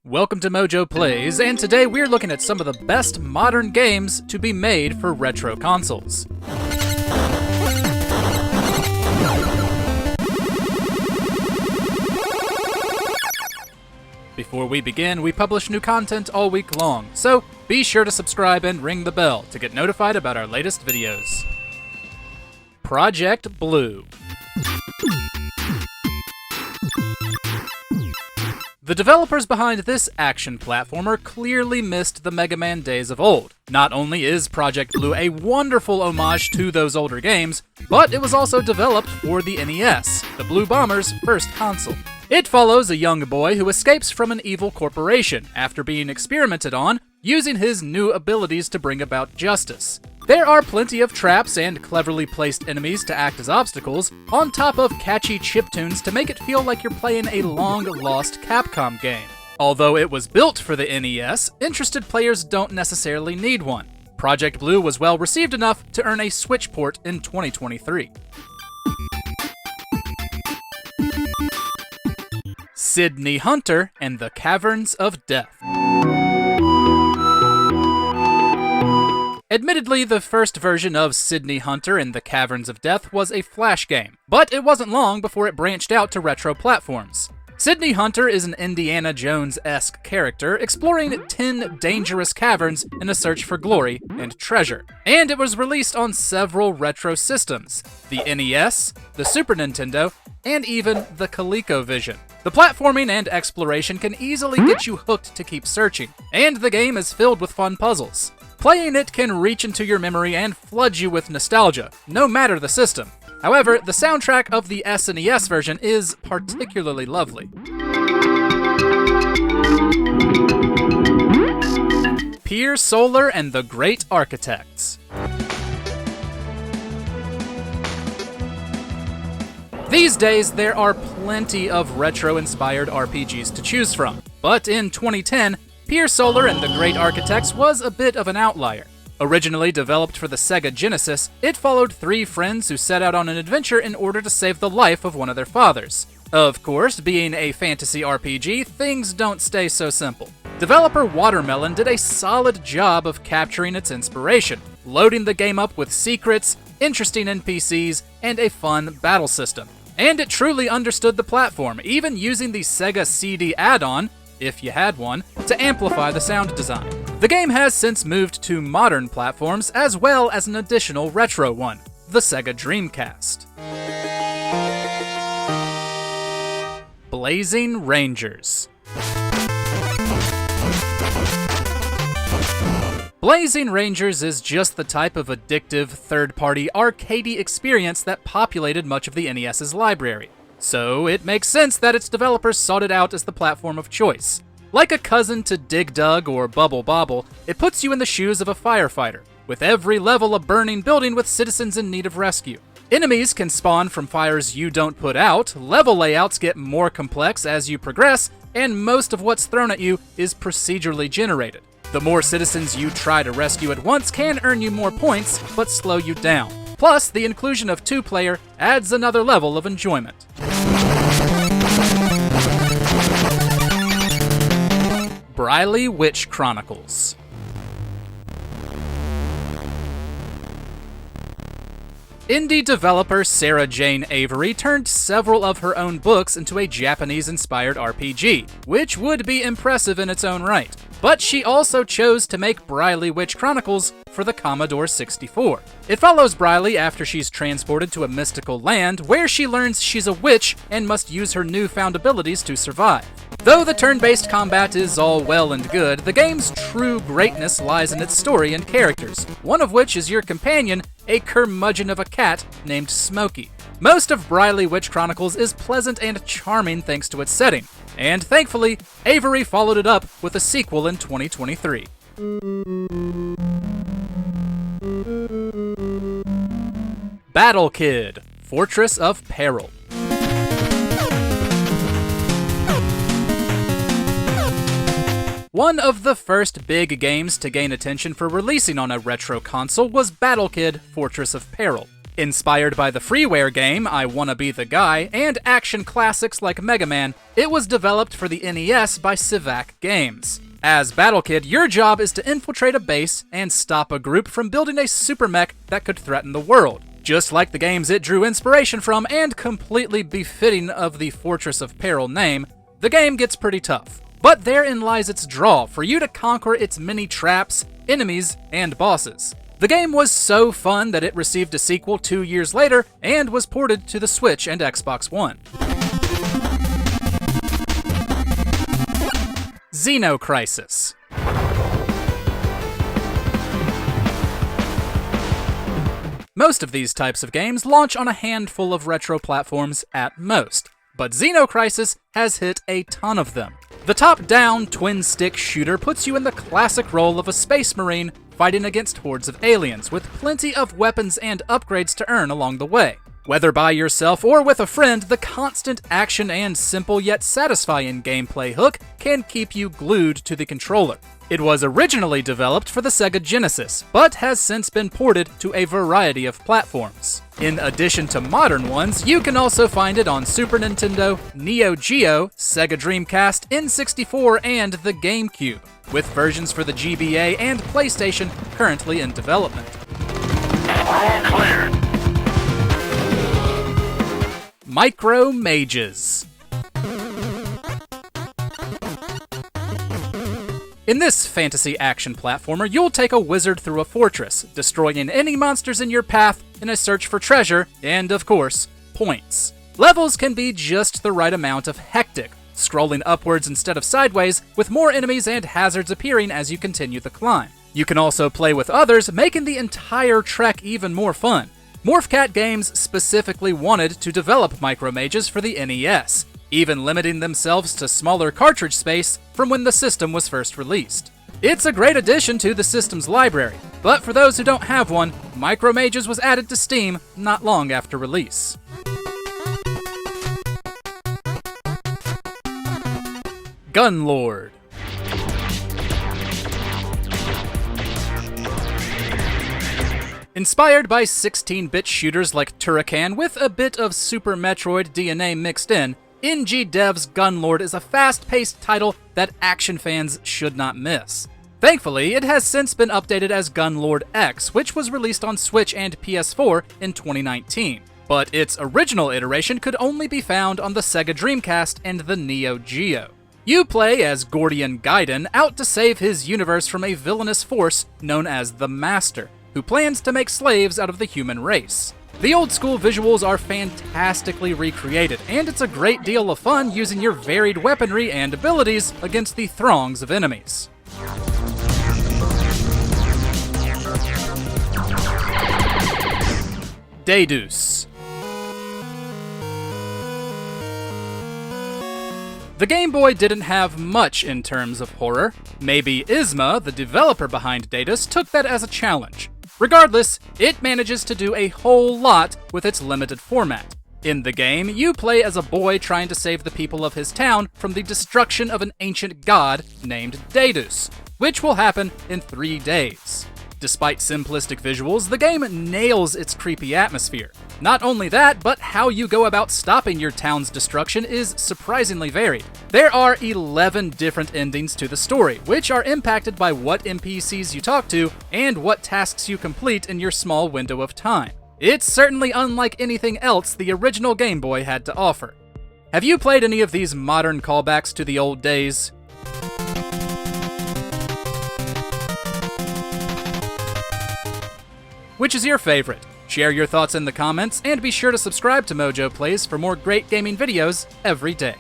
Welcome to MojoPlays, and today we're looking at some of the best modern games to be made for retro consoles. Before we begin, we publish new content all week long, so be sure to subscribe and ring the bell to get notified about our latest videos. Project Blue. The developers behind this action platformer clearly missed the Mega Man days of old. Not only is Project Blue a wonderful homage to those older games, but it was also developed for the NES, the Blue Bomber's first console. It follows a young boy who escapes from an evil corporation after being experimented on, using his new abilities to bring about justice. There are plenty of traps and cleverly placed enemies to act as obstacles, on top of catchy chiptunes to make it feel like you're playing a long-lost Capcom game. Although it was built for the NES, interested players don't necessarily need one. Project Blue was well received enough to earn a Switch port in 2023. Sydney Hunter and the Caverns of Death. Admittedly, the first version of Sydney Hunter and the Caverns of Death was a Flash game, but it wasn't long before it branched out to retro platforms. Sydney Hunter is an Indiana Jones-esque character exploring 10 dangerous caverns in a search for glory and treasure, and it was released on several retro systems, the NES, the Super Nintendo, and even the ColecoVision. The platforming and exploration can easily get you hooked to keep searching, and the game is filled with fun puzzles. Playing it can reach into your memory and flood you with nostalgia, no matter the system. However, the soundtrack of the SNES version is particularly lovely. Pier, Solar, and the Great Architects. These days, there are plenty of retro-inspired RPGs to choose from, but in 2010, Pier, Solar, and the Great Architects was a bit of an outlier. Originally developed for the Sega Genesis, it followed three friends who set out on an adventure in order to save the life of one of their fathers. Of course, being a fantasy RPG, things don't stay so simple. Developer Watermelon did a solid job of capturing its inspiration, loading the game up with secrets, interesting NPCs, and a fun battle system. And it truly understood the platform, even using the Sega CD add-on, if you had one, to amplify the sound design. The game has since moved to modern platforms as well as an additional retro one, the Sega Dreamcast. Blazing Rangers. Blazing Rangers is just the type of addictive, third-party, arcadey experience that populated much of the NES's library. So it makes sense that its developers sought it out as the platform of choice. Like a cousin to Dig Dug or Bubble Bobble, it puts you in the shoes of a firefighter, with every level a burning building with citizens in need of rescue. Enemies can spawn from fires you don't put out, level layouts get more complex as you progress, and most of what's thrown at you is procedurally generated. The more citizens you try to rescue at once can earn you more points, but slow you down. Plus, the inclusion of two-player adds another level of enjoyment. Briley Witch Chronicles. Indie developer Sarah Jane Avery turned several of her own books into a Japanese-inspired RPG, which would be impressive in its own right. But she also chose to make Briley Witch Chronicles for the Commodore 64. It follows Briley after she's transported to a mystical land where she learns she's a witch and must use her newfound abilities to survive. Though the turn-based combat is all well and good, the game's true greatness lies in its story and characters, one of which is your companion, a curmudgeon of a cat named Smokey. Most of Briley Witch Chronicles is pleasant and charming thanks to its setting, and thankfully, Avery followed it up with a sequel in 2023. Battle Kid: Fortress of Peril. One of the first big games to gain attention for releasing on a retro console was Battle Kid: Fortress of Peril. Inspired by the freeware game I Wanna Be the Guy and action classics like Mega Man, it was developed for the NES by Civac Games. As Battle Kid, your job is to infiltrate a base and stop a group from building a super mech that could threaten the world. Just like the games it drew inspiration from and completely befitting of the Fortress of Peril name, the game gets pretty tough. But therein lies its draw for you to conquer its many traps, enemies, and bosses. The game was so fun that it received a sequel 2 years later and was ported to the Switch and Xbox One. Xeno Crisis. Most of these types of games launch on a handful of retro platforms at most, but Xeno Crisis has hit a ton of them. The top-down, twin-stick shooter puts you in the classic role of a space marine fighting against hordes of aliens, with plenty of weapons and upgrades to earn along the way. Whether by yourself or with a friend, the constant action and simple yet satisfying gameplay hook can keep you glued to the controller. It was originally developed for the Sega Genesis, but has since been ported to a variety of platforms. In addition to modern ones, you can also find it on Super Nintendo, Neo Geo, Sega Dreamcast, N64, and the GameCube, with versions for the GBA and PlayStation currently in development. All cleared. Micro Mages. In this fantasy action platformer, you'll take a wizard through a fortress, destroying any monsters in your path in a search for treasure and, of course, points. Levels can be just the right amount of hectic, scrolling upwards instead of sideways, with more enemies and hazards appearing as you continue the climb. You can also play with others, making the entire trek even more fun. Morphcat Games specifically wanted to develop Micro Mages for the NES, even limiting themselves to smaller cartridge space from when the system was first released. It's a great addition to the system's library, but for those who don't have one, Micro Mages was added to Steam not long after release. Gunlord. Inspired by 16-bit shooters like Turrican with a bit of Super Metroid DNA mixed in, NG Dev's Gunlord is a fast-paced title that action fans should not miss. Thankfully, it has since been updated as Gunlord X, which was released on Switch and PS4 in 2019. But its original iteration could only be found on the Sega Dreamcast and the Neo Geo. You play as Gordian Gaiden, out to save his universe from a villainous force known as the Master, who plans to make slaves out of the human race. The old-school visuals are fantastically recreated, and it's a great deal of fun using your varied weaponry and abilities against the throngs of enemies. Deus. The Game Boy didn't have much in terms of horror. Maybe Isma, the developer behind Deus, took that as a challenge. Regardless, it manages to do a whole lot with its limited format. In the game, you play as a boy trying to save the people of his town from the destruction of an ancient god named Deus, which will happen in 3 days. Despite simplistic visuals, the game nails its creepy atmosphere. Not only that, but how you go about stopping your town's destruction is surprisingly varied. There are 11 different endings to the story, which are impacted by what NPCs you talk to and what tasks you complete in your small window of time. It's certainly unlike anything else the original Game Boy had to offer. Have you played any of these modern callbacks to the old days? Which is your favorite? Share your thoughts in the comments, and be sure to subscribe to MojoPlays for more great gaming videos every day.